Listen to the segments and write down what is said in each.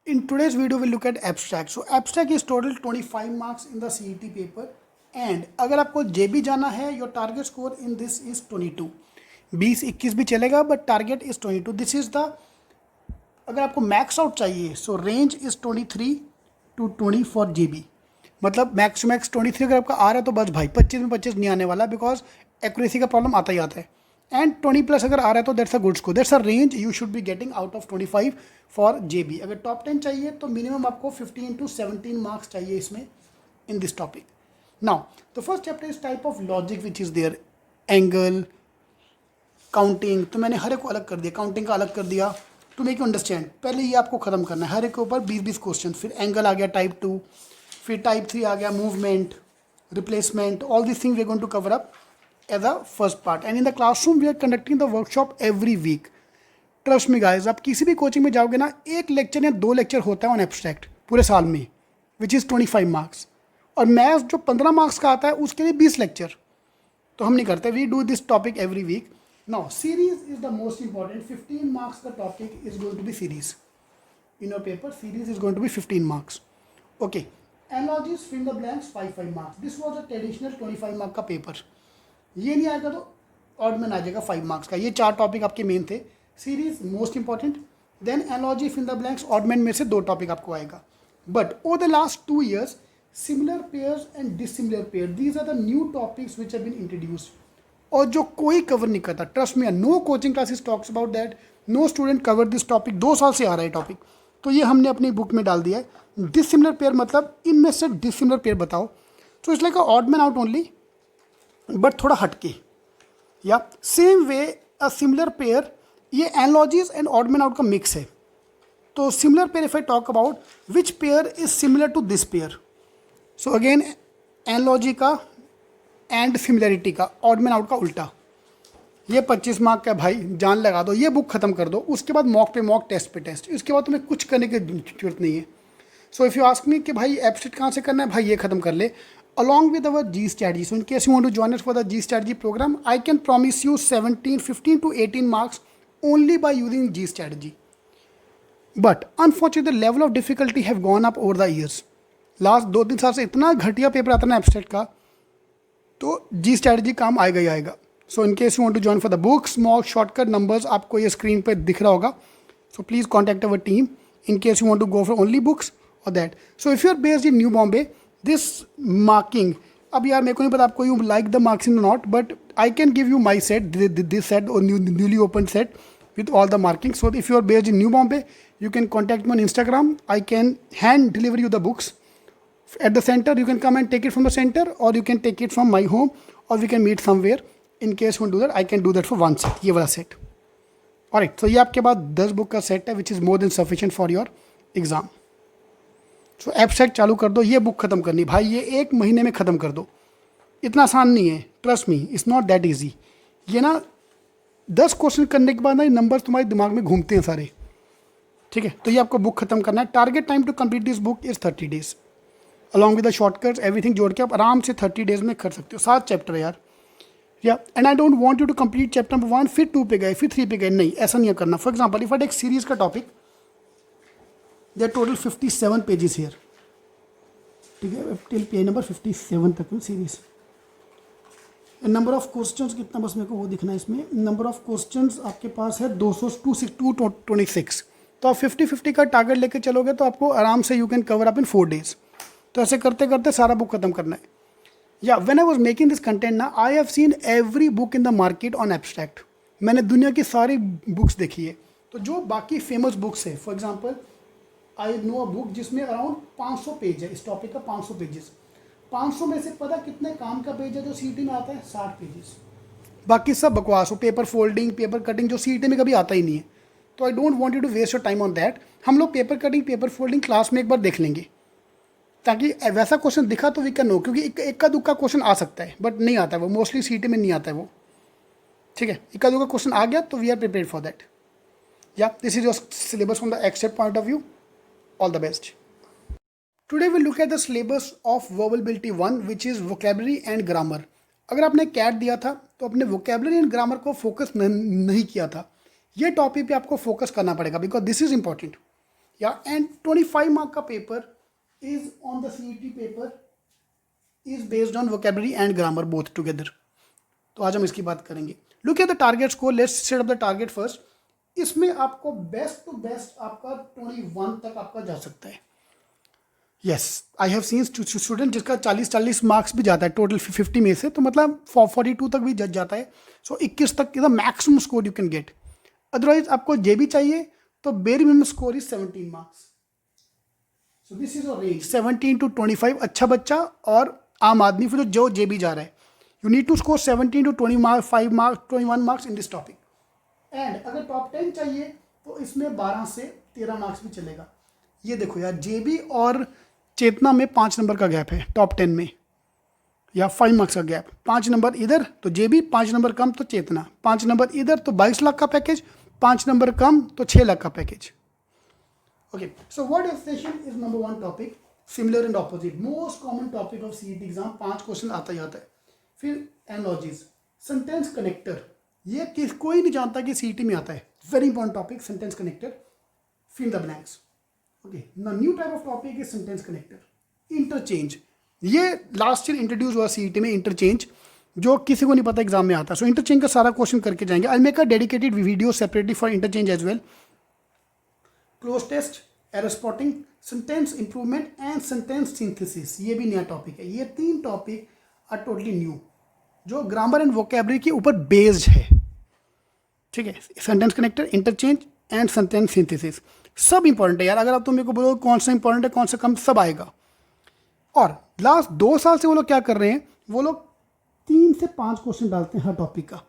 In today's video, we'll look at abstract. So abstract is total 25 marks in the CET paper. And अगर आपको JB जाना है, your target score in this is 22. 20-21 भी चलेगा, but target is 22. This is the, अगर आपको max out चाहिए, so range is 23 to 20 for JB. मतलब मैक्स टू मैक्स 23 अगर आपका आ रहा है तो बस भाई 25 में 25 नहीं आने वाला, बिकॉज एक्यूरेसी का प्रॉब्लम आता ही आता है. एंड 20 प्लस अगर आ रहा है तो that's a good score, that's a range you should be getting out of 25 for JB. अगर टॉप 10 चाहिए तो मिनिमम आपको 15 to 17 मार्क्स चाहिए इसमें in this topic. Now the first chapter is type of logic which is there. Angle, counting, तो मैंने हर एक को अलग कर दिया, काउंटिंग का अलग कर दिया टू मेक यू अंडरस्टैंड. पहले ये आपको खत्म करना है, हर एक के ऊपर 20-20 क्वेश्चन. फिर एंगल आ गया टाइप 2, फिर टाइप 3 आ गया movement, replacement, all this thing we are going to cover up as a first part. And in the classroom we are conducting the workshop every week. Trust me guys, आप किसी भी coaching में जाओगे ना, एक lecture या 2 lecture होता है ऑन एब्स्ट्रैक्ट पूरे साल में, विच इज़ 25 मार्क्स. और मैथ्स जो 15 मार्क्स का आता है उसके लिए 20 लेक्चर. तो हम नहीं करते, we do this topic every week. Now series is the most important. 15 marks का topic is going to be series in your paper. Series is going to be 15 marks. Okay. Analogies, fill the blanks, 5 marks. This was a traditional 25 mark का paper. ये नहीं आएगा तो odd में आ जाएगा 5 marks का. ये 4 टॉपिक आपके मेन थे. Series most important, then analogy, fill the blanks, odd man में से 2 टॉपिक आपको आएगा. But over the last 2 years, similar pairs and dissimilar pair, these are the new topics which have been introduced. और जो कोई cover नहीं करता, trust me, no coaching classes talks about that, no student cover this topic. 2 साल से आ रहा है टॉपिक, तो ये हमने अपनी बुक में डाल दिया है. डिसिमिलर पेयर मतलब इनमें से डिसिमिलर पेयर बताओ. तो it's like a odd man out only, but थोड़ा हटके. या same way a similar pair, ये analogies and odd man out का मिक्स है. तो similar pair, if I talk about which pair is similar to this pair, so again analogy का and similarity का, odd man out का उल्टा. ये 25 mark का भाई, जान लगा दो, ये बुक खत्म कर दो. उसके बाद मॉक पे मॉक, टेस्ट पे टेस्ट, इसके बाद तुम्हें कुछ करने की जरूरत नहीं है. सो इफ़ यू आस्क मी कि भाई एब्स्ट्रैक्ट कहाँ से करना है, भाई ये खत्म कर ले along with our G strategy. So in case you want to join us for the G strategy program, I can promise you 15 to 18 marks only by using G strategy. But unfortunately the level of difficulty have gone up over the years. Last 2-3 साल से इतना घटिया paper आता है ना abstract का, तो G strategy काम आएगा ही आएगा. So in case you want to join for the books, mock, shortcut, numbers आपको ये स्क्रीन पे दिख रहा होगा. So please contact our team in case you want to go for only books और that. So if you are based in new Bombay, this marking, अब यार मेरे को नहीं पता आपको you like the marking not, but I can give you my set, this set और newly open set with all the markings. So if you are based in New Bombay, you can contact me on Instagram. I can hand deliver you the books at the center. You can come and take it from the center, or you can take it from my home, or we can meet somewhere. In case you want to do that, I can do that for 1 set. ये वाला set. Alright, so ये आपके पास 10 book का set है, which is more than sufficient for your exam. So abstract चालू कर दो, ये बुक खत्म करनी भाई, ये 1 महीने में ख़त्म कर दो. इतना आसान नहीं है, trust me, it's not that easy. ये ना 10 क्वेश्चन करने के बाद ना ये नंबर तुम्हारे दिमाग में घूमते हैं सारे. ठीक है, तो ये आपको बुक खत्म करना है. Target time to complete this book is 30 days. Along with the shortcuts, everything जोड़ के आप आराम से 30 days में कर सकते हो. 7 चैप्टर है यार. या and I don't want you to complete chapter number 1 फिर 2 पे गए फिर 3 पे गए, नहीं, ऐसा नहीं करना. For example if I take series का topic, there total 57 pages here. ठीक है, टिल पेज नंबर 57 तक में सीरीज. नंबर ऑफ क्वेश्चंस कितना, बस मेरे को वो दिखना है इसमें. नंबर ऑफ क्वेश्चंस आपके पास है 226. तो आप 50-50 का टारगेट लेके चलोगे तो आपको आराम से you can cover up in 4 days. तो ऐसे करते करते सारा बुक खत्म करना है. या when I was making this content ना, I have seen every book in the market on abstract. मैंने दुनिया की सारी बुक्स देखी है. तो जो बाकी फेमस बुक्स है, for example I know a book जिसमें अराउंड 500 पेज है, इस टॉपिक का 500 पेजेस. 500 में से पता कितने काम का पेज है जो सीईटी में आता है? 60 पेजेस. बाकी सब बकवास हो, पेपर फोल्डिंग, पेपर कटिंग, जो सीईटी में कभी आता ही नहीं है. तो I don't want you to waste your time on that. हम लोग paper cutting, paper folding class में एक बार देख लेंगे, ताकि वैसा क्वेश्चन दिखा तो वी कैन नो, क्योंकि इक्का दुक्का क्वेश्चन आ सकता है बट नहीं आता है वो, मोस्टली सीईटी में नहीं आता है वो. ठीक है, इक्का दुक्का क्वेश्चन आ गया तो we are prepared for that. या this is your syllabus from the except point of view. All the best. Today we'll look at the syllabus of Verbal 1, which is vocabulary and grammar. अगर आपने cat दिया था तो अपने vocabulary and grammar को focus नहीं किया था. ये टॉपिक पे आपको फोकस करना पड़ेगा, बिकॉज दिस इज इंपॉर्टेंट. या एंड 25 मार्क का paper is on the CET paper is based on vocabulary and grammar both together. तो आज हम इसकी बात करेंगे। Look at the target score, let's set up the target first. इसमें आपको बेस्ट टू बेस्ट आपका 21 तक आपका जा सकता है। Yes, I have scene student जिसका 40 मार्क्स भी जाता है टोटल 50 में से, तो मतलब 42 तक भी जज जाता है। सो 21 तक is the maximum score you can get. Otherwise आपको JB चाहिए तो bare minimum score is 17 marks. So this is a range 17 to 25। अच्छा बच्चा और आम आदमी फिर जो JB जा रहा है, you need to score 17 to 25 marks 21 marks in this topic. And अगर टॉप 10 चाहिए तो इसमें 12 से 13 मार्क्स भी चलेगा। ये देखो यार, JB और चेतना में 5 नंबर का गैप है टॉप 10 में, या 5 मार्क्स का गैप। 5 नंबर इधर तो JB, 5 नंबर कम तो चेतना, 5 नंबर इधर तो 22 लाख का पैकेज, 5 नंबर कम तो 6 लाख का package. Okay, so word association is number 1 topic, similar and opposite, most common topic of CET exam, 5 question आता ही आता है। फिर एनालॉजीज, सेंटेंस कनेक्टर, ये कोई नहीं जानता कि CET में आता है, very important topic sentence connector. Fill the blanks. Okay, new type of topic is sentence connector. Interchange, ये लास्ट ईयर इंट्रोड्यूस हुआ CET में, इंटरचेंज, जो किसी को नहीं पता एग्जाम में आता है। सो इंटरचेंज का सारा क्वेश्चन करके जाएंगे। I make a dedicated video separately for interchange as well. Cloze test, error spotting, sentence improvement and sentence synthesis, ये भी नया टॉपिक है। ये 3 टॉपिक आर टोटली न्यू, जो ग्रामर एंड वोकेबलरी के ऊपर बेस्ड है। ठीक है, sentence connector, interchange and sentence synthesis, सब इंपॉर्टेंट है यार। अगर आप तो मेरे को बोलो कौन सा इंपॉर्टेंट है कौन सा कम, सब आएगा। और लास्ट 2 साल से वो लोग क्या कर रहे हैं, वो लोग 3 से 5 क्वेश्चन डालते हैं हर टॉपिक का।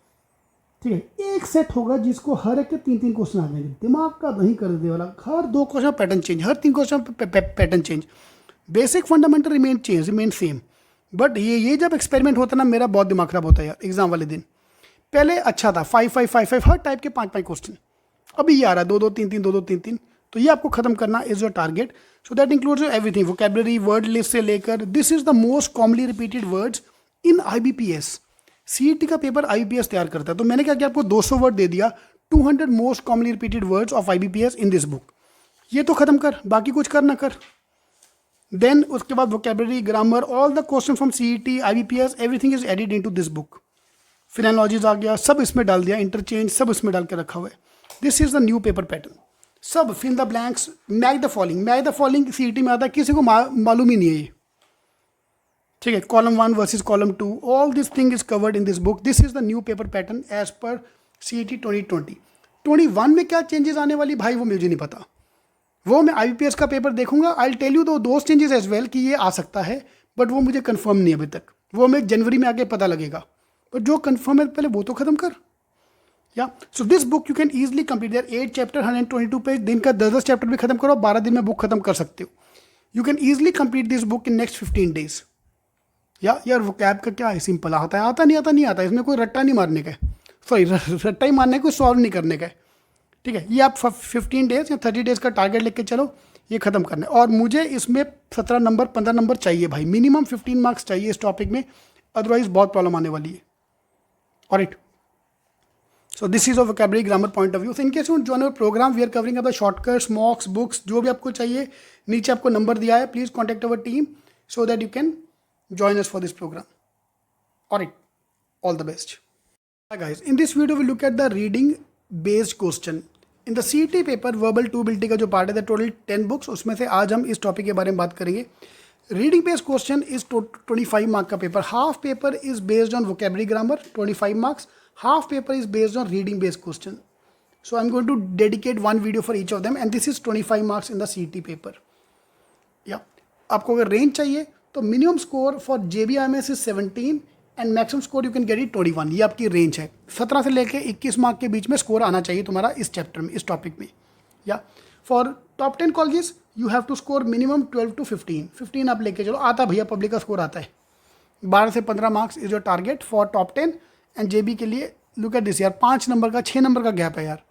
ठीक है, एक सेट होगा जिसको हर एक के 3-3 क्वेश्चन आ जाएंगे, दिमाग का दही कर दे वाला। हर 2 question pattern change, her 3 question pattern change, basic fundamental remain same. But ये जब एक्सपेरिमेंट होता है ना, मेरा बहुत दिमाग खराब होता है यार एग्जाम वाले दिन। पहले अच्छा था 5-5-5-5 हर टाइप के 5-5 क्वेश्चन, अभी ये आ रहा है 2-2 3-3 2-2 3-3। तो ये आपको खत्म करना is your target. So that includes everything, vocabulary, word list से लेकर, this is the most commonly repeated words in IBPS। CET का पेपर IBPS तैयार करता है, तो मैंने क्या किया, आपको 200 वर्ड दे दिया, 200 most commonly repeated words of IBPS in this book. ये तो खत्म कर, बाकी कुछ कर ना कर। देन उसके बाद vocabulary, grammar, all the question from CET, IBPS, everything is added into this book. फिर एनालॉजीज आ गया, सब इसमें डाल दिया, इंटरचेंज सब इसमें डाल के रखा हुआ है। This is the new paper pattern. सब fill the blanks, match the following CET में आता है, किसी को मालूम ही नहीं है ये। ठीक है, column 1 versus column 2, all this thing is covered in this book. This is the new paper pattern as per CET 2020। 21 में क्या चेंजेस आने वाली भाई वो मुझे नहीं पता, वो मैं IBPS का पेपर देखूंगा। I tell you those changes as well कि ये आ सकता है, बट वो मुझे कंफर्म नहीं अभी तक, वो हमें जनवरी में आके पता लगेगा। बट जो कंफर्म है पहले वो तो खत्म कर। Yeah so this book you can easily complete, there 8 chapter 122 page, दिन का 10 चैप्टर भी खत्म करो, 12 दिन में बुक खत्म कर सकते हो। You can easily complete this book in next 15 days। या यार वो कैब का क्या है, सिंपल आता है, आता नहीं आता, इसमें कोई रट्टा नहीं मारने का है, सॉरी रट्टा ही मारने का, कोई सॉल्व नहीं करने का है। ठीक है, ये आप 15 days या 30 days का टारगेट लेके चलो, ये खत्म करना है। और मुझे इसमें 17 नंबर 15 नंबर चाहिए भाई, मिनिमम 15 मार्क्स चाहिए इस टॉपिक में, अदरवाइज बहुत प्रॉब्लम आने वाली है। Alright, so this is a vocabulary grammar point of view. So in case you join our program, we are covering a shortcuts, mocks, books, जो भी आपको चाहिए नीचे आपको नंबर दिया है, please contact our team so that you can join us for this program. Alright, all the best. Hi guys, in this video we look at the reading based question. In the CET paper verbal to ability का जो part है, total 10 books, उसमें से आज हम इस topic के बारे में बात करेंगे। Reading based question is 25 mark का paper. Half paper is based on vocabulary grammar 25 marks, half paper is based on reading based question. So I'm going to dedicate one video for each of them and this is 25 marks in the CET paper. Yeah, आपको अगर range चाहिए तो minimum score for JBIMS is 17 and maximum score you can get it 21। ये आपकी range है, 17 से लेके 21 mark के बीच में स्कोर आना चाहिए तुम्हारा इस चैप्टर में, इस टॉपिक में। Yeah for top 10 colleges you have to score minimum 12 to 15 आप लेके चलो, आता भैया पब्लिक का स्कोर आता है। 12 से 15 marks is your target for top 10 and JB के लिए। लुक एट दिस यार, 5 नंबर का 6 नंबर का गैप है यार,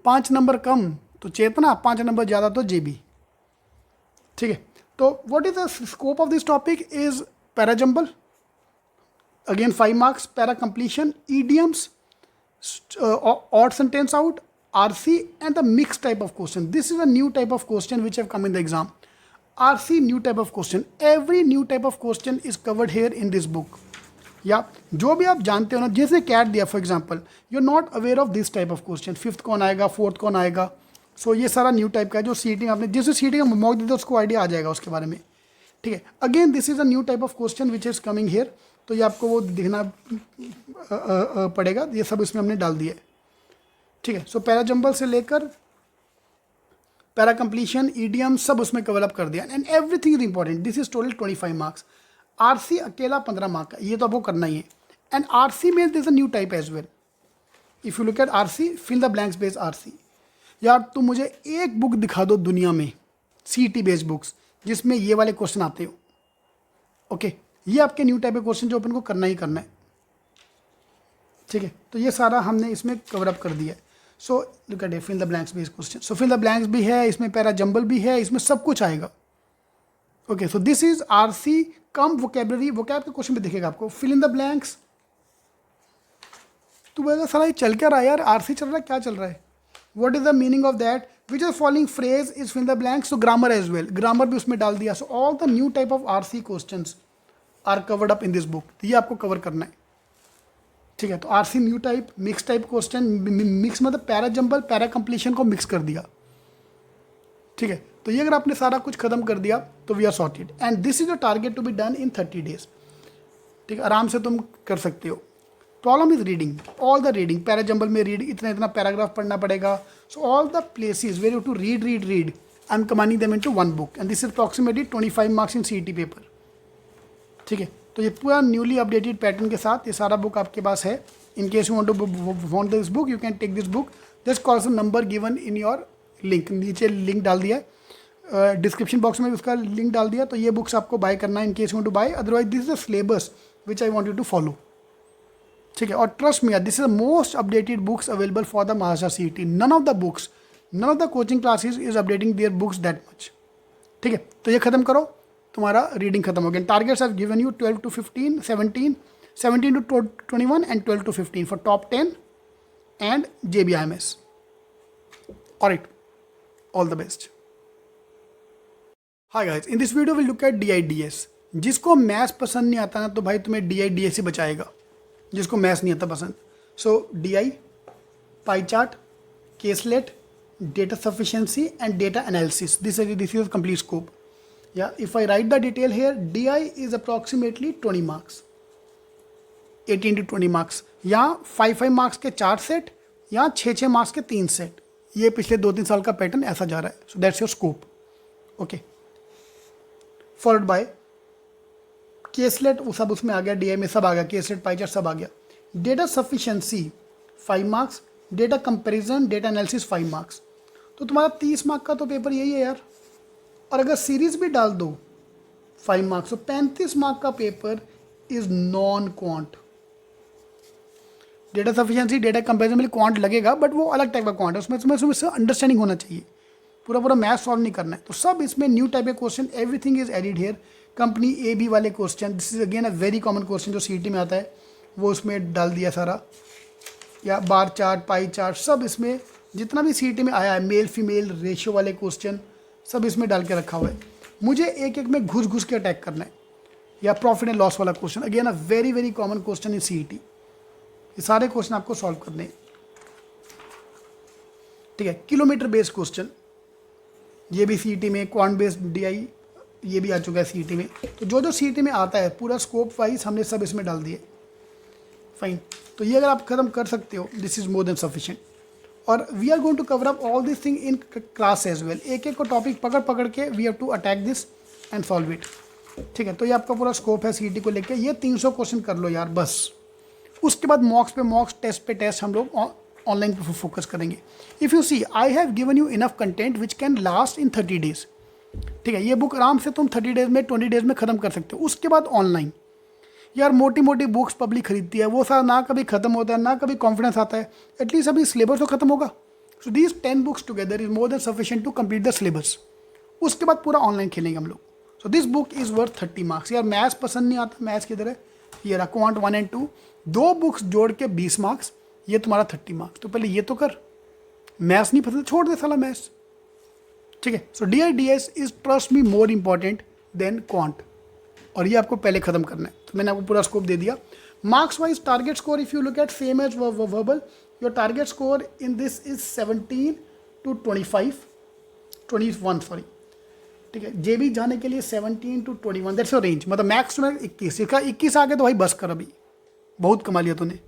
5 नंबर कम तो चेतना, 5 नंबर ज़्यादा तो JB। ठीक है, तो what is the scope of this topic is para jumble, again 5 marks, para completion, idioms, odd sentence out, RC and the mixed type of question. This is a new type of question which have come in the exam. RC new type of question. Every new type of question is covered here in this book. या जो भी आप जानते हो ना, जैसे CAT दिया for example, you are not aware of this type of question, fifth कौन आएगा, फोर्थ कौन आएगा, सो ये सारा न्यू टाइप का है जो सीटी में आपने जैसे सीटी का मॉक देते उसको आइडिया आ जाएगा उसके बारे में, ठीक है. Again this is a new type of question which is coming here, तो ये आपको वो दिखना पड़ेगा, ये सब इसमें हमने डाल दिया है, ठीक है. सो पैरा जंबल से लेकर पैरा कंप्लीशन, ईडियम सब उसमें कवर अप कर दिया and everything is important. This is total 25 marks. RC अकेला 15 मार्क का, ये तो आपको करना ही है. एंड आरसी में this a new type as well. If you look at RC, fill the blanks based RC. यार तुम मुझे एक बुक दिखा दो दुनिया में सीटी बेस्ड बुक्स जिसमें ये वाले क्वेश्चन आते हो. ओके, ये आपके न्यू टाइप के क्वेश्चन जो अपन को करना ही करना है, ठीक है. तो ये सारा हमने इसमें कवर अप कर दिया है. So look at fill the blanks based question. So fill the blanks भी है इसमें, पैरा जंबल भी है इसमें, सब कुछ आएगा. Okay, so this is RC come vocabulary. Vocab के क्वेश्चन में दिखेगा आपको फिल इन द ब्लैंक्स. तो बोलेगा सारा ये चल क्या रहा है यार, आरसी चल रहा है, क्या चल रहा है, what is the meaning of that, which is following phrase is fill the blanks. So grammar as well, grammar भी उसमें डाल दिया. So all the new type of RC questions are covered up in this book. तो ये आपको cover करना है, ठीक है. तो आरसी new type, mix type question, mix मतलब पैरा जंबल पैरा कंप्लीशन को मिक्स कर दिया, ठीक है. तो ये अगर आपने सारा कुछ खत्म कर दिया तो we are sorted and this is a target to be done in 30 days. ठीक है, आराम से तुम कर सकते हो. Problem is reading, all the reading. Para jumble में रीड इतना इतना पैराग्राफ पढ़ना पड़ेगा. So all the places where you to read I am commanding them into one book and this is approximately 25 marks in CET paper, ठीक है. तो ये पूरा न्यूली अपडेटेड पैटर्न के साथ ये सारा बुक आपके पास है. In case you want this book you can take this book. Just call some number given in your link. नीचे लिंक डाल दिया है, डिस्क्रिप्शन बॉक्स में उसका लिंक डाल दिया. तो ये बुक्स आपको बाय करना है in case you want to buy. Otherwise this is the syllabus which I want you to follow, ठीक है. और trust me, this is the most updated books available for the Maharashtra CET. None of the books, none of the coaching classes is updating their books that much, ठीक है. तो ये खत्म करो, तुम्हारा रीडिंग खत्म हो गया. Targets have given you 12 to 15, 17 to 21 and 12 to 15 for top 10 and JBIMS. Alright, all the best. Hi guys, in this video we'll look at DIDS. जिसको मैथ्स पसंद नहीं आता ना तो भाई तुम्हें DIDS ही बचाएगा, जिसको मैथ्स नहीं आता पसंद. सो DI, pie chart, caselet, data sufficiency and data analysis. This is complete scope. Yeah, if I write the detail here, DI is approximately 20 marks, 18 to 20 marks. यहाँ 5 मार्क्स के 4 सेट, यहाँ 6 मार्क्स के 3 set. ये पिछले 2-3 साल का पैटर्न ऐसा जा रहा है. So that's your scope. Okay, followed by caselet, वो सब उसमें आ गया, DI में सब आ गया, केसलेट पाई चार्ट सब आ गया. Data sufficiency 5 marks, data comparison, data analysis 5 marks. तो तुम्हारा 30 मार्क का तो पेपर यही है यार. और अगर सीरीज भी डाल दो 5 मार्क्स, तो 35 मार्क का paper is non quant. Data sufficiency, data comparison में क्वांट लगेगा बट वो अलग टाइप का क्वांट है, उसमें उसमें अंडरस्टैंडिंग होना चाहिए, पूरा मैथ सॉल्व नहीं करना है. तो सब इसमें न्यू टाइप के question, everything is added here. Company AB वाले question, this is again a very common question जो सीईटी में आता है, वो उसमें डाल दिया सारा. या बार चार्ट, पाई चार्ट, सब इसमें जितना भी सीईटी में आया है, मेल फीमेल रेशियो वाले क्वेश्चन सब इसमें डाल के रखा हुआ है. मुझे एक एक में घुस के अटैक करना है. या प्रॉफिट एंड लॉस वाला question, again a very common question in CET. ये सारे क्वेश्चन आपको सॉल्व करने हैं, ठीक है. किलोमीटर बेस्ड क्वेश्चन, ये भी सीईटी में. क्वांट बेस्ड DI ये भी आ चुका है सीईटी में. तो जो सीईटी में आता है पूरा स्कोप वाइज हमने सब इसमें डाल दिए. फाइन. तो ये अगर आप खत्म कर सकते हो, this is more than sufficient. और we are going to cover up all this thing in class as well. एक एक को टॉपिक पकड़ के we have to attack this and solve it, ठीक है. तो ये आपका पूरा स्कोप है सीईटी को लेके. ये 300 क्वेश्चन कर लो यार बस. उसके बाद मॉक्स पे मॉक्स, टेस्ट पे टेस्ट हम लोग ऑनलाइन पे फोकस करेंगे. If you see, I have given you enough content which can last in 30 days, ठीक है. ये बुक आराम से तुम 30 days में, 20 days में ख़त्म कर सकते हो. उसके बाद ऑनलाइन. यार मोटी बुक्स पब्लिक खरीदती है, वो सारा ना कभी ख़त्म होता है ना कभी कॉन्फिडेंस आता है. एटलीस्ट अभी सिलेबस तो खत्म होगा. So these 10 books together is more than sufficient to complete the syllabus. उसके बाद पूरा ऑनलाइन खेलेंगे हम लोग. So this book is worth 30 marks. यार मैथ्स पसंद नहीं आता, मैथ्स किधर है, ये रहा क्वांट 1 and 2, 2 बुक्स जोड़ के 20 मार्क्स, ये तुम्हारा 30 मार्क्स. तो पहले ये तो कर, मैथ्स नहीं पसंद, छोड़ दे साला मैथ्स, ठीक है। So D I D S is trust me more important than quant, और ये आपको पहले खत्म करना है। तो मैंने आपको पूरा स्कोप दे दिया। Marks wise target score if you look at same as verbal, your target score in this is 17 to 21 sorry, ठीक है। जेबी जाने के लिए 17 to 21 दैट्स योर रेंज, मतलब मैक्स में 21, इसका 21 आ गया तो भाई बस कर, अभी बहुत कमा लिया तूने,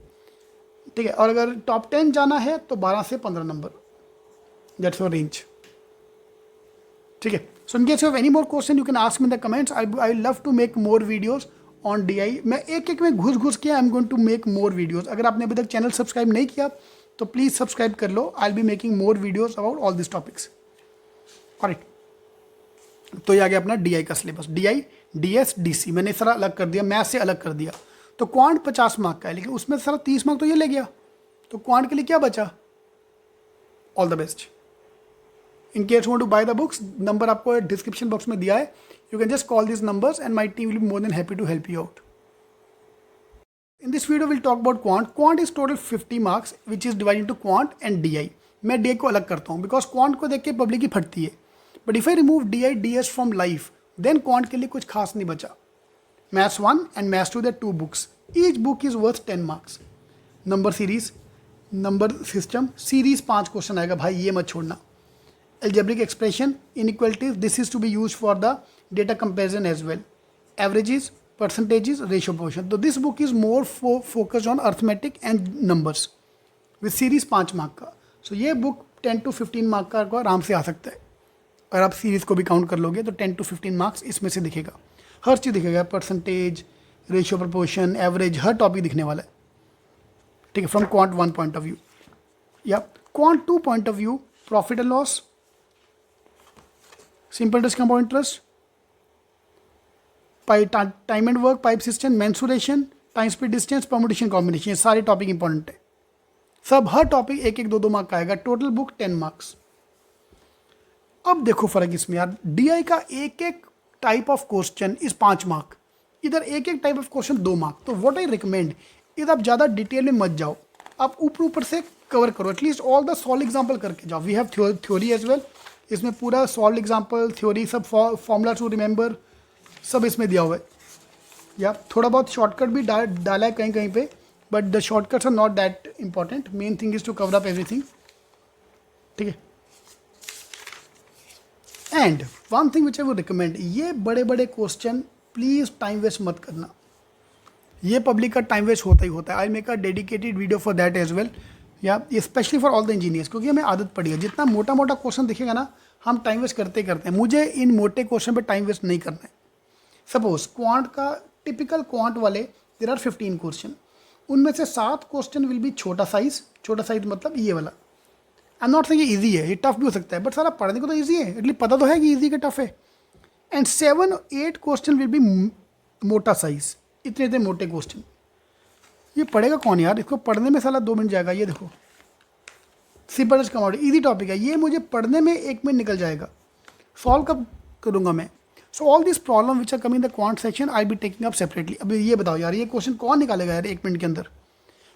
ठीक है। और अगर टॉप 10 जाना है तो 12 से 15 नंबर, दैट्स योर रेंज, ठीक है। So in case you have any more question you can ask me in the comments, I love to make more videos on DI. मैं एक एक में घुस के I am going to make more videos. अगर आपने अभी तक चैनल सब्सक्राइब नहीं किया तो प्लीज़ सब्सक्राइब कर लो, I will be making more videos about all this topics, alright. तो ये आ गया अपना डीआई का सिलेबस, डीआई डीएस डीसी मैंने सारा अलग कर दिया, मैथ से अलग कर दिया। तो क्वांट 50 मार्क का है, लेकिन उसमें सारा 30 मार्क तो ये ले गया, तो क्वांट के लिए क्या बचा? All the best. In case you want to buy the books, number आपको डिस्क्रिप्शन बॉक्स में दिया है, you can just call this numbers and my team will be more than happy to help you out. In this video we'll talk about quant. Quant is total 50 marks which is divided into quant and DI. मैं DI को अलग करता हूँ because quant को देख के public ही फटती है, but if I remove DI DS from life then quant के लिए कुछ खास नहीं बचा। Maths 1 and Maths 2 there are 2 books. Each book is worth 10 marks. Number series, number system, series 5 question आएगा भाई, ये मत छोड़ना। Algebraic expression, inequalities, this is to be used for the data comparison as well. Averages, percentages, ratio proportion. So this book is more focused on arithmetic and numbers with series 5 mark का। So ये book 10 to 15 mark का आपको आराम से आ सकता है। अगर आप सीरीज़ को भी काउंट कर लोगे तो 10 to 15 मार्क्स इसमें से दिखेगा, हर चीज़ दिखेगा, परसेंटेज, रेशियो प्रपोर्शन, एवरेज, हर टॉपिक दिखने वाला है, ठीक है। From quant 1 point of view या quant 2 point of view, profit and loss, simple interest, compound interest, time and work, pipe system, mensuration, time speed distance, permutation combination, ये सारे topic important है। सब हर टॉपिक 1-1, 2-2 मार्क का आएगा, total book 10 marks. अब देखो फर्क इसमें यार, डीआई का एक एक type of question is 5 mark, इधर एक एक टाइप ऑफ क्वेश्चन 2 मार्क। तो व्हाट आई रिकमेंड इधर आप ज़्यादा डिटेल में मत जाओ, आप ऊपर से कवर करो, at least all the solve example करके जाओ। We have theory as well, इसमें पूरा सॉल्व एग्जाम्पल, थ्योरी, सब फॉर्मूला टू रिमेंबर सब इसमें दिया हुआ है। या थोड़ा बहुत शॉर्टकट भी डाला है कहीं कहीं पे, but the shortcuts are not that important, main thing is to cover up everything, ठीक है। And one thing which I would recommend, ये बड़े बड़े क्वेश्चन प्लीज़ टाइम वेस्ट मत करना, ये पब्लिक का टाइम वेस्ट होता ही होता है। I make a dedicated video for that as well, या specially for all the engineers, क्योंकि हमें आदत पड़ी है जितना मोटा मोटा क्वेश्चन दिखेगा ना हम टाइम वेस्ट करते हैं। मुझे इन मोटे क्वेश्चन पे टाइम वेस्ट नहीं करना है। सपोज क्वांट का टिपिकल क्वांट वाले देर आर 15 क्वेश्चन, उनमें से 7 क्वेश्चन विल बी छोटा साइज मतलब ये वाला। आई एम नॉट सेइंग ये ईजी है, ये टफ भी हो सकता है, बट सारा पढ़ने को तो ईजी है, एटलीस्ट पता तो है कि ईजी का टफ है। एंड 7-8 क्वेश्चन विल बी मोटा साइज, इतने मोटे क्वेश्चन। ये पढ़ेगा कौन यार, इसको पढ़ने में साला 2 मिनट जाएगा। ये देखो simple as commodity, easy topic है, ये मुझे पढ़ने में 1 मिनट निकल जाएगा, सॉल्व कब करूँगा मैं। So all this problem which are coming the quant section I be taking up separately. अभी ये बताओ यार, ये क्वेश्चन कौन निकालेगा यार 1 मिनट के अंदर।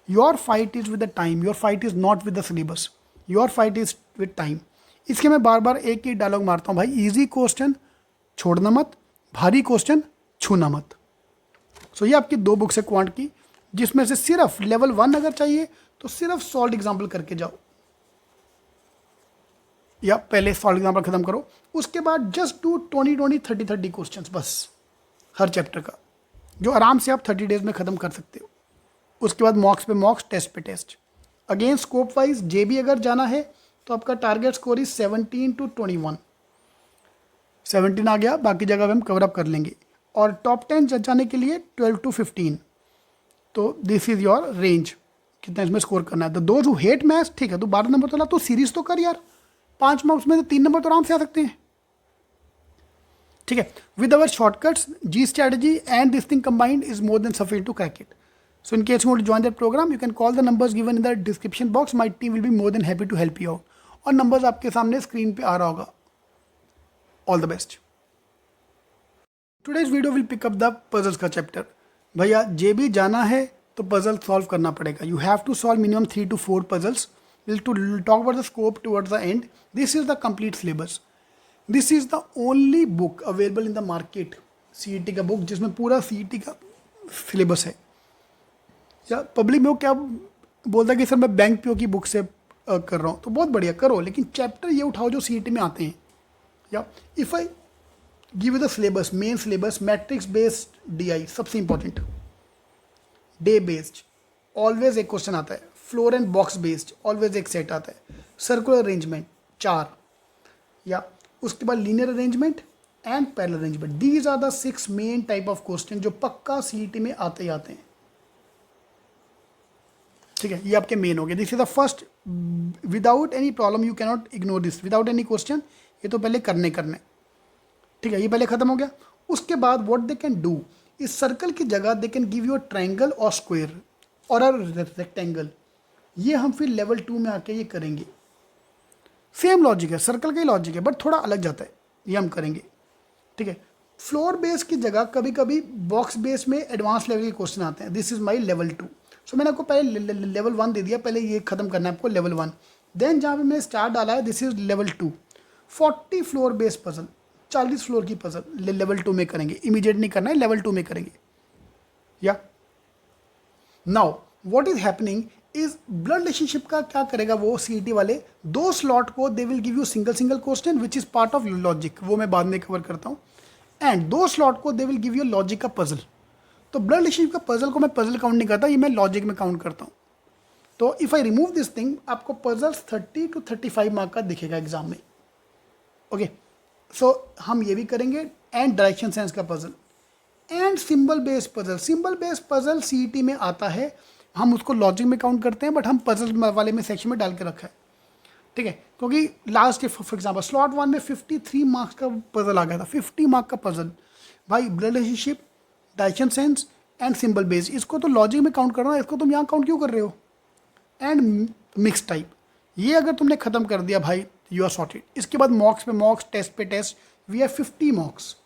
Your fight is with the time, your fight is not with the syllabus, your fight is with time. इसके मैं बार बार एक ही डायलॉग मारता हूँ भाई, ईजी क्वेश्चन छोड़ना मत, भारी क्वेश्चन छूना मत। सो ये आपकी 2 बुक्स है क्वांट की, जिसमें से सिर्फ लेवल 1 अगर चाहिए तो सिर्फ सॉल्व एग्जाम्पल करके जाओ, या पहले सॉल्व एग्जाम्पल खत्म करो, उसके बाद जस्ट डू 20-20, 30-30 क्वेश्चंस बस हर चैप्टर का, जो आराम से आप 30 डेज में ख़त्म कर सकते हो। उसके बाद मॉक्स पे मॉक्स, टेस्ट पे टेस्ट। अगेन स्कोप वाइज जेबी अगर जाना है तो आपका टारगेट स्कोर इज 17 to 21। 17 आ गया, बाकी जगह हम कवर अप कर लेंगे। और टॉप 10 जाने के लिए 12 to 15। तो दिस इज़ योर रेंज, कितना इसमें स्कोर करना है। तो दोज हु हेट मैथ्स, ठीक है, तो 12 नंबर तो ला, तो सीरीज तो कर यार, 5 मार्क्स में तो 3 नंबर तो आराम से आ सकते हैं, ठीक है। विद अवर शॉर्टकट्स, जी strategy and this thing combined is more than sufficient to crack it. So in case you want to join that program, you can call the numbers given in the description box, my team will be more than happy to help you out. और numbers आपके सामने screen पे आ रहा होगा। All the best. Today's video will pick up the puzzles का chapter. भैया JB जाना है तो पजल सॉल्व करना पड़ेगा। You have to solve minimum 3 to 4 puzzles we'll to talk about the scope towards the end. This is the complete syllabus. This is the only book available in the market, CET का book, जिसमें पूरा CET का syllabus है. या public में वो क्या बोलता है कि सर मैं बैंक पीओ की बुक से कर रहा हूँ, तो बहुत बढ़िया करो, लेकिन चैप्टर ये उठाओ जो CET में आते हैं. Yeah if I give you the syllabus, main syllabus, matrix based DI सबसे इंपॉर्टेंट, डे बेस्ड ऑलवेज एक क्वेश्चन आता है, floor and box based always एक सेट आता है, सर्कुलर अरेंजमेंट 4, या उसके बाद linear arrangement and parallel arrangement. These are the 6 main type of question जो पक्का CET में आते ही आते हैं. ठीक है, ये आपके मेन हो गए. This is the first, without any problem you cannot ignore this, without any question. ये तो पहले करने. ठीक है, ये पहले खत्म हो गया. उसके बाद व्हाट दे कैन डू, इस सर्कल की जगह they can give you a triangle और स्क्वायर और अ रेक्टेंगल. ये हम फिर लेवल 2 में आके ये करेंगे. सेम लॉजिक है, सर्कल का ही लॉजिक है, बट थोड़ा अलग जाता है. ये हम करेंगे. ठीक है, फ्लोर बेस की जगह कभी कभी बॉक्स बेस में एडवांस लेवल के क्वेश्चन आते हैं. This is my level 2. सो मैंने आपको पहले लेवल 1 दे दिया, पहले ये खत्म करना है आपको लेवल 1. देन जहाँ पे मैंने स्टार डाला है, this is level 2. 40 floor base puzzle, 40 floor की पजल लेवल 2 में करेंगे. इमीडिएट नहीं करना है, लेवल 2 में करेंगे. या now what is happening is blood relationship का क्या करेगा वो CET वाले, 2 स्लॉट को they will give you single question which is part of logic, वो मैं बाद में कवर करता हूँ. एंड 2 स्लॉट को they will give you logic का पजल. तो ब्लड रिलेशनशिप का पजल को मैं पजल काउंट नहीं करता, ये मैं लॉजिक में काउंट करता हूँ. तो if I remove this thing, आपको पजल्स 30 to 35 मार्क का दिखेगा एग्जाम में. ओके, सो हम ये भी करेंगे. एंड डायरेक्शन सेंस का puzzle and symbol based puzzle. Symbol based puzzle CET में आता है, हम उसको लॉजिक में काउंट करते हैं, बट हम पजल वाले में सेक्शन में डाल के रखा है. ठीक है, क्योंकि लास्ट फॉर एग्जाम्पल स्लॉट 1 में 53 मार्क्स का पजल आ गया था. 50 मार्क का पजल भाई, blood relationship, direction sense and symbol based. इसको तो लॉजिक में काउंट करना है, इसको तुम यहाँ काउंट क्यों कर रहे हो. एंड मिक्स टाइप, ये अगर तुमने खत्म कर दिया भाई, यू आर सॉर्टेड. इसके बाद मॉक्स पे मॉक्स, टेस्ट पे टेस्ट, वी हैव 50 मॉक्स.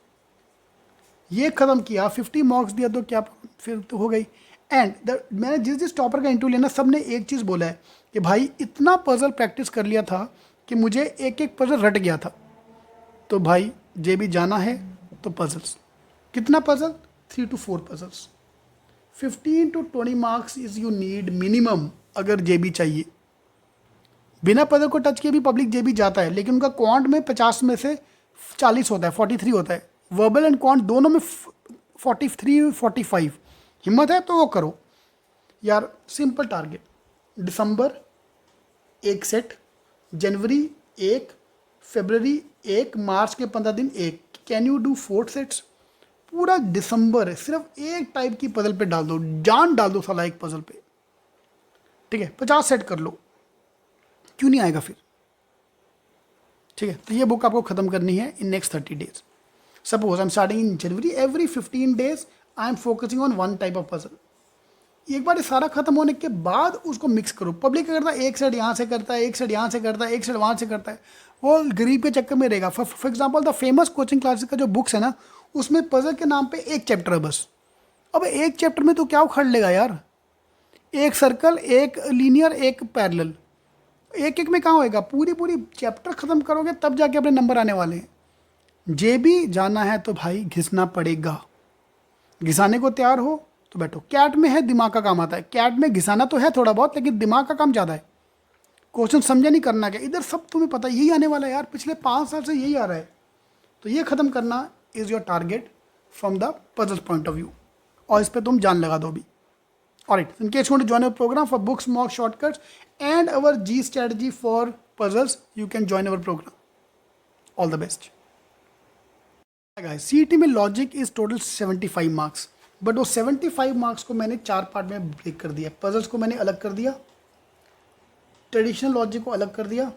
ये खत्म किया, 50 मॉक्स दिया तो क्या फिर तो हो गई. एंड मैंने जिस टॉपर का इंटरव्यू लेना, सब ने एक चीज़ बोला है कि भाई इतना पजल प्रैक्टिस कर लिया था कि मुझे एक पजल रट गया था. तो भाई JB जाना है तो पजल्स, कितना puzzle, 3 to 4 puzzles, 15 to 20 marks is you need minimum अगर JB चाहिए. बिना पजल को टच किए भी पब्लिक JB जाता है, लेकिन उनका क्वांट में 50 में से 40 होता है, 43 होता है. वर्बल एंड क्वांट दोनों में 43 45. हिम्मत है तो वो करो यार. सिंपल टारगेट, दिसंबर 1 सेट, जनवरी 1, फरवरी 1, मार्च के 15 दिन 1. Can you do 4 sets. पूरा दिसंबर सिर्फ एक टाइप की पजल पे डाल दो, जान डाल दो साला एक पजल पे. ठीक है, 50 सेट कर लो, क्यों नहीं आएगा फिर. ठीक है, तो ये बुक आपको खत्म करनी है in next 30 days. Suppose I am starting in January, every 15 days I am focusing on 1 type of puzzle. एक बार ये सारा खत्म होने के बाद उसको मिक्स करो. पब्लिक क्या करता है, एक सेट यहाँ से करता है, एक सेट यहाँ से करता है, एक सेट वहाँ से करता है, वो गरीब के चक्कर में रहेगा. For example the famous coaching classes का जो बुक्स है ना, उसमें पजल के नाम पे एक चैप्टर है बस. अब एक चैप्टर में तो क्या उखड़ लेगा यार, एक सर्कल, एक लीनियर, एक पैरेलल, एक में कहाँ होएगा. पूरी चैप्टर ख़त्म करोगे तब जाके अपने नंबर आने वाले हैं. JB जाना है तो भाई घिसना पड़ेगा. घिसाने को तैयार हो तो बैठो. कैट में है दिमाग का काम आता है, कैट में घिसाना तो है थोड़ा बहुत, लेकिन दिमाग का काम ज़्यादा है. क्वेश्चन समझा नहीं करना क्या, इधर सब तुम्हें पता यही आने वाला है यार, पिछले 5 साल से यही आ रहा है. तो ये ख़त्म करना is your target from the puzzles point of view, और इस पर तुम जान लगा दो अभी. Alright, in case you want to join our program for books, mock shortcuts and our G strategy for puzzles, you can join our program. All the best. Guys, CET में logic is total 75 marks, but वो 75 marks को मैंने 4 part में break कर दिया. Puzzles को मैंने अलग कर दिया, ट्रेडिशनल लॉजिक को अलग कर दिया,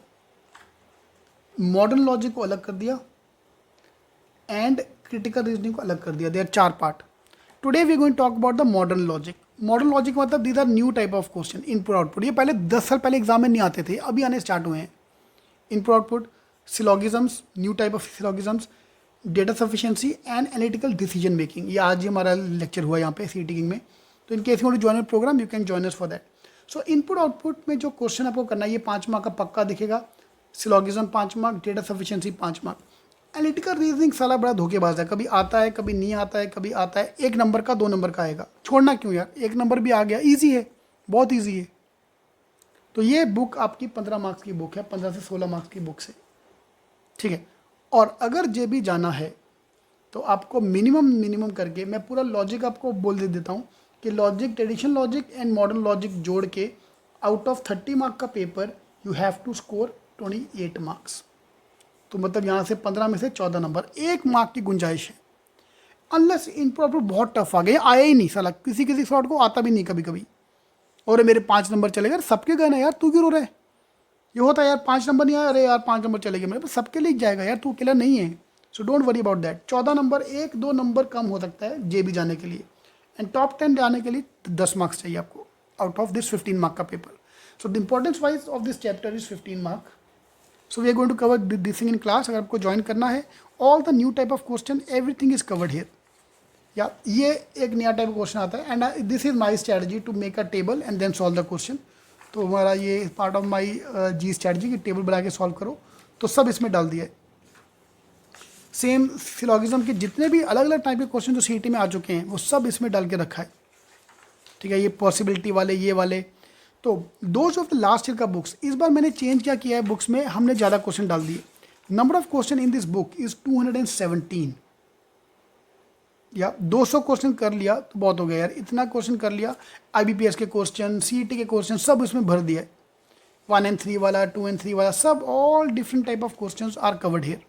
मॉडर्न लॉजिक को अलग कर दिया, एंड क्रिटिकल रीजनिंग को अलग कर दिया. They are 4 part. Today we going talk about the modern logic. Modern logic मतलब these are new type of question, input output. ये पहले 10 साल पहले एग्जाम में नहीं आते थे, अभी आने स्टार्ट हुए हैं. Input output, syllogisms, new type of syllogisms, data sufficiency and analytical decision making. ये आज ही हमारा लेक्चर हुआ यहाँ पे CET किंग में. तो in case you want to join our program, you can join us for that. So input output में जो क्वेश्चन आपको करना है ये 5 मार्क का पक्का दिखेगा, syllogism 5 mark, data sufficiency 5 mark. Analytical reasoning साला बड़ा धोखेबाज है, कभी आता है कभी नहीं आता है, कभी आता है 1 नंबर का 2 नंबर का आएगा, छोड़ना क्यों यार, 1 नंबर भी आ गया, ईजी है, बहुत ईजी है। तो ये बुक आपकी 15 मार्क्स की बुक है, 15 से 16 मार्क्स की बुक से, ठीक है। और अगर जेबी जाना है तो आपको मिनिमम करके मैं पूरा लॉजिक आपको बोल देता हूँ कि logic, traditional logic and modern logic जोड़ के आउट ऑफ 30 मार्क का paper you have to score 28 marks. तो मतलब यहाँ से 15 में से 14 नंबर, 1 मार्क की गुंजाइश है। अनलेस इनप्रॉपर बहुत टफ आ गए, आया ही नहीं साला, किसी शॉर्ट को आता भी नहीं कभी कभी, और मेरे 5 नंबर चले गए, सबके गए ना यार, तू क्यों रो रहा है। ये होता है यार 5 नंबर नहीं आया, अरे यार 5 नंबर चले गए मेरे, सबके लिए जाएगा यार, तू अकेला नहीं है। So don't worry about that. 14 number 1-2 number कम हो सकता है जेबी जाने के लिए, एंड टॉप 10 जाने के लिए 10 मार्क्स चाहिए आपको आउट ऑफ दिस 15 मार्क का paper. So the importance wise of this chapter is 15 mark. So we are going to cover this thing in class. अगर आपको ज्वाइन करना है, all the new type of question, everything is covered here. Yeah ये एक नया type का question आता है, and this is my strategy to make a table and then solve the question. तो हमारा ये part of my G strategy की टेबल बना के सॉल्व करो, तो सब इसमें डाल दिया है। सेम सिलोगिज्म के जितने भी अलग अलग टाइप के क्वेश्चन जो सीईटी में आ चुके हैं वो सब इसमें डाल के रखा है, ठीक है। ये पॉसिबिलिटी वाले, ये वाले। तो those of the last year का बुक्स, इस बार मैंने चेंज क्या किया है, बुक्स में हमने ज़्यादा क्वेश्चन डाल दिए। Number of question in this book is 217। या 200 क्वेश्चन कर लिया तो बहुत हो गया यार, इतना क्वेश्चन कर लिया। IBPS के क्वेश्चन, सीईटी के क्वेश्चन सब इसमें भर दिया है। 1 and 3 वाला, 2 and 3 वाला, सब all different type of question are covered here.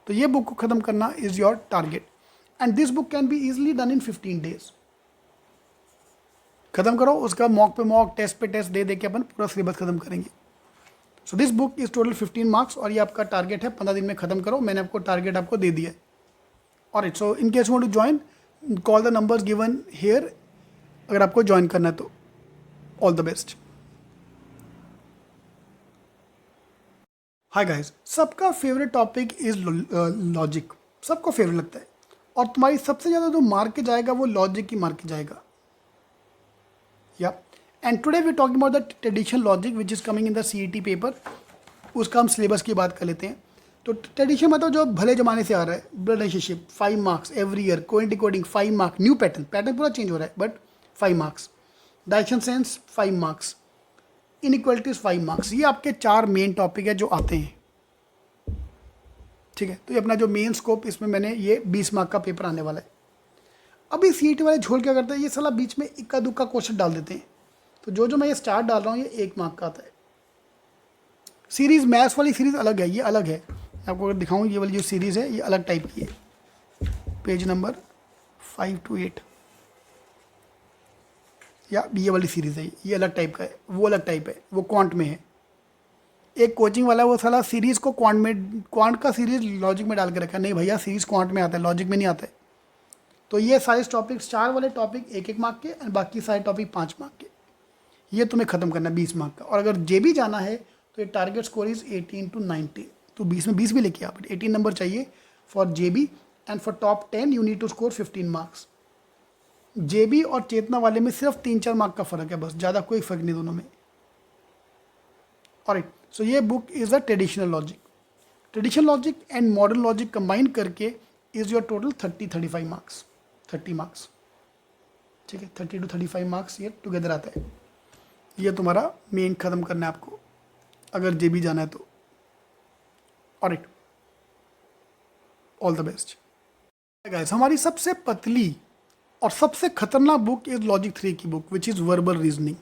तो ये बुक को ख़त्म करना is your target, and this book can be easily done in 15 days। ख़त्म करो, उसका मॉक पे मॉक, टेस्ट पे टेस्ट दे दे के अपन पूरा सिलेबस ख़त्म करेंगे। So this book is total 15 marks, और ये आपका टारगेट है 15 दिन में ख़त्म करो। मैंने आपको टारगेट आपको दे दिया है। और it's, so in case you want to join, call the numbers given here, अगर आपको ज्वाइन करना है तो। ऑल द बेस्ट। हाय गाइस, सबका फेवरेट टॉपिक इज लॉजिक, सबको फेवरेट लगता है, और तुम्हारी सबसे ज़्यादा जो मार्क के जाएगा वो लॉजिक की मार्क के जाएगा। Yeah and today we talking about the traditional logic which is coming in the CET paper. उसका हम सिलेबस की बात कर लेते हैं। तो ट्रेडिशन मतलब जो भले ज़माने से आ रहा है, relationship 5 marks every year, coding decoding 5 mark, new pattern पूरा चेंज हो रहा है but 5 marks, direction sense 5 marks, inequalities 5 marks. ये आपके 4 मेन टॉपिक है जो आते हैं, ठीक है। तो ये अपना जो मेन स्कोप, इसमें मैंने ये 20 मार्क का पेपर आने वाला है। अभी सीईटी वाले झोल क्या करते हैं, ये साला बीच में इक्का दुक्का क्वेश्चन डाल देते हैं। तो जो मैं ये स्टार्ट डाल रहा हूँ ये 1 मार्क का आता है। सीरीज़ मैथ्स वाली सीरीज़ अलग है, ये अलग है। आपको अगर दिखाऊँ, ये वाली जो सीरीज़ है ये अलग टाइप की है, पेज नंबर 5 to 8, या ये वाली सीरीज़ है, ये अलग टाइप का है, वो अलग टाइप है, वो क्वांट में है। एक कोचिंग वाला वो साला सीरीज़ को क्वांट में, क्वांट का सीरीज़ लॉजिक में डाल के रखा है। नहीं भैया, सीरीज़ क्वांट में आता है, लॉजिक में नहीं आता है। तो ये सारे टॉपिक, 4 वाले टॉपिक 1-1 मार्क के, और बाकी सारे टॉपिक 5 मार्क के, ये तुम्हें ख़त्म करना है 20 मार्क का। और अगर जेबी जाना है तो ये टारगेट स्कोर इज़ 18 to 19। तो 20 में 20 भी लेके आ, बट 18 नंबर चाहिए for JB, and for top 10 you need to score 15 marks. JB और चेतना वाले में सिर्फ 3-4 मार्क का फ़र्क है बस, ज़्यादा कोई फ़र्क नहीं दोनों में। ऑलराइट, सो ये book is a traditional logic. Traditional logic and modern logic combine करके is your total 30-35 marks, 30 marks, ठीक है। 30 to 35 मार्क्स ये टुगेदर आता है। ये तुम्हारा मेन ख़त्म करना है आपको अगर जेबी जाना है तो। Alright, all the best guys. हमारी सबसे पतली और सबसे खतरनाक बुक इज लॉजिक 3 की book, which is verbal reasoning.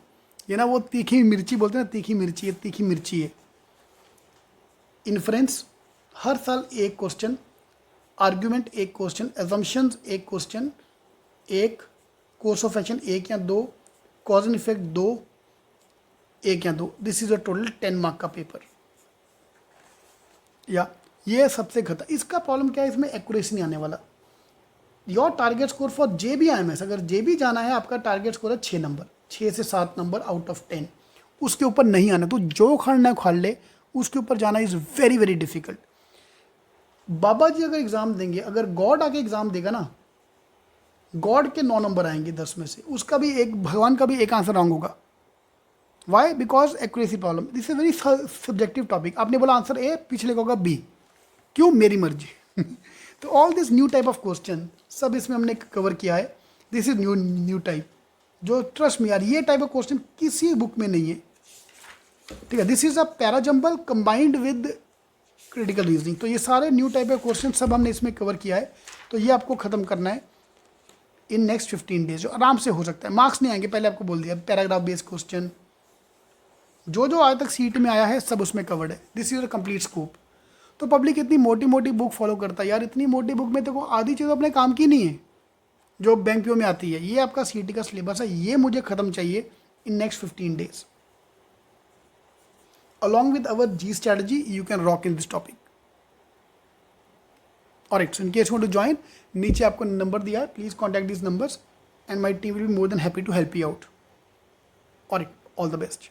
ये ना वो तीखी मिर्ची बोलते हैं ना, तीखी मिर्ची है, तीखी मिर्ची है। इन्फ्रेंस हर साल 1 question, argument 1 question, assumptions 1 question, 1 course of action 1 या 2, कॉज एंड इफेक्ट 2, 1 या 2। This is a total 10 mark का पेपर। या ये सबसे खतर, इसका प्रॉब्लम क्या है, इसमें एक्यूरेसी नहीं आने वाला। Your target score for JBIMS, अगर JB जाना है आपका टारगेट स्कोर है 6 नंबर, 6 से 7 नंबर आउट ऑफ 10। उसके ऊपर नहीं आना, तो जो उखाड़ना है उखाड़ ले, उसके ऊपर जाना इज़ वेरी वेरी डिफिकल्ट। बाबा जी अगर एग्ज़ाम देंगे, अगर गॉड आके एग्ज़ाम देगा ना, गॉड के 9 नंबर आएंगे 10 में से, उसका भी एक, भगवान का भी एक आंसर रॉन्ग होगा। Why? Because accuracy problem, this is very subjective topic. आपने बोला आंसर ए, पिछले को होगा बी, क्यों? मेरी मर्जी। तो all this new type of question सब इसमें हमने कवर किया है। दिस इज न्यू टाइप, जो ट्रस्ट में यार ये टाइप ऑफ क्वेश्चन किसी बुक में नहीं है, ठीक है। This is a parajumble combined with critical reasoning. तो ये सारे न्यू टाइप ऑफ क्वेश्चन सब हमने इसमें कवर किया है। तो ये आपको खत्म करना है इन नेक्स्ट 15 डेज, जो आराम से हो सकता है। मार्क्स नहीं आएंगे, पहले आपको बोल दिया। पैराग्राफ बेस्ड क्वेश्चन जो आज तक सीट में आया है सब उसमें कवर्ड है। This is a complete scope. तो पब्लिक इतनी मोटी मोटी बुक फॉलो करता है यार, इतनी मोटी बुक में देखो आधी चीज़ अपने काम की नहीं है जो बैंक पीओ में आती है। ये आपका सीटी का सिलेबस है, ये मुझे खत्म चाहिए in next 15 days. Along with our G strategy, you can rock in this topic. Alright, so in case you want to join, नीचे आपको नंबर दिया है, please contact these numbers and my team will be more than happy to help you out. Alright, all the best.